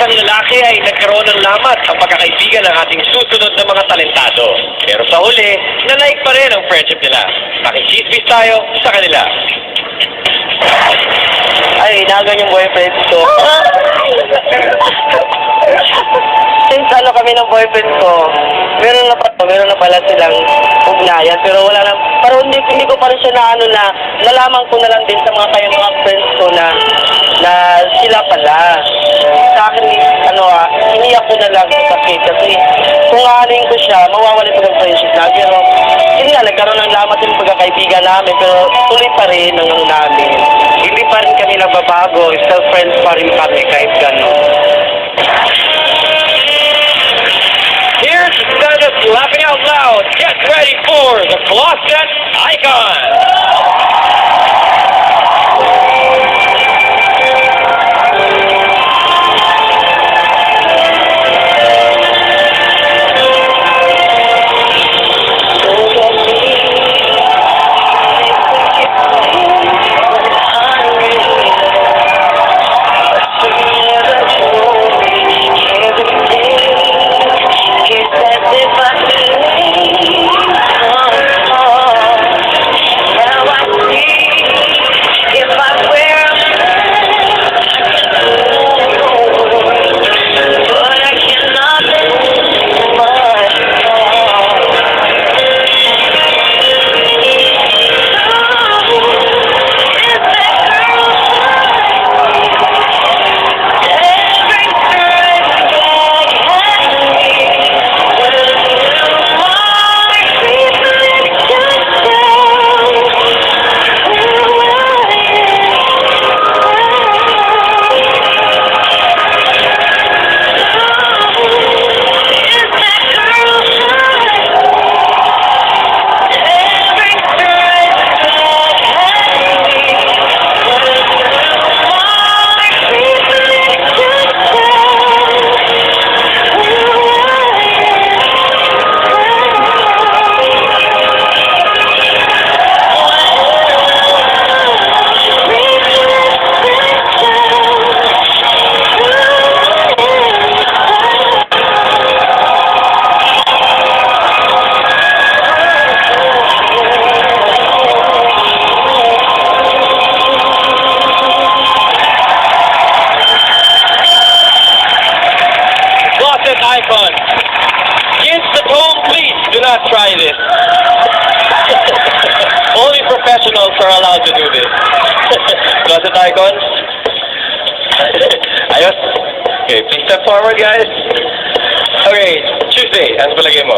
isang lalaki ay nagkaroon ng lamat sa pagkakaibigan ng ating susunod na mga talentado. Pero sa huli, nanaig pa rin ang friendship nila. Makichismis tayo sa kanila. Ay, inagan yung boyfriend ko. Since kami ng boyfriend ko, meron na pala silang ugnayan, pero wala na, parang hindi ko pa rin siya nalaman ko na lang din sa mga friends ko na sila pala. Sa akin, iniyak ko na lang sa sakit kasi kung aanin ko siya, mawawala ko ng friendship na. Pero, yun nga, nagkaroon ng lamat yung pagkakaibigan namin, pero tuloy pa rin ang namin. Hindi pa rin kami nagbabago, still friends pa rin kami kahit gano'n. Here's instead of laughing out loud, get ready for the Closet Icon! Icon. Kids at home, please do not try this. Only professionals are allowed to do this. Closet Icon. Ayos. Okay, please step forward, guys. Okay, Tuesday. Ano palagay mo?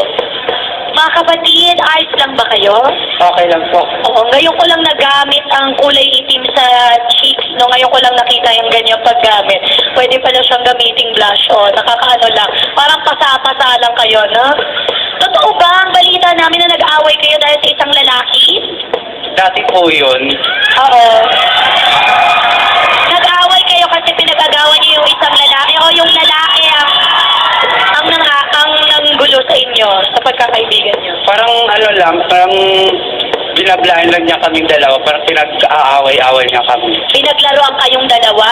Mga kapatid, ayos lang ba kayo? Okay lang po. Oo, ngayon ko lang nagamit ang kulay itim sa cheeks, no? Ngayon ko lang nakita yung ganyang paggamit. Pwede pala siyang gamiting blush, oh. Nakakaano lang. Parang pasa-pasa lang kayo, no? Totoo ba ang balita namin na nag-away kayo dahil sa isang lalaki? Dati po yun. Oo. Nag-away kayo kasi pinag-agawan niyo yung isang lalaki o yung lalaki ang nanggulo sa inyo sa pagkakaibigan niyo? Parang parang binablahan lang niya kaming dalawa, parang pinag-aaway-aaway niya kami. Pinaglaruan kayong dalawa.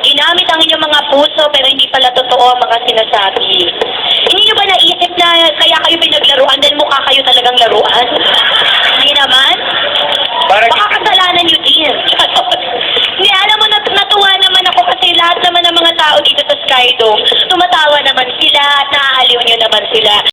Ginamit ang inyong mga puso pero hindi pala totoo ang mga sinasabi. Hindi nyo ba naisip na kaya kayo pinaglaruan dahil mukha kayo talagang laruan? Hindi naman? Parang Baka kasalanan nyo din. Hindi, alam mo, natuwa naman ako kasi lahat naman ng mga tao dito sa Skydome, tumatawa naman sila at naaaliw nyo naman sila.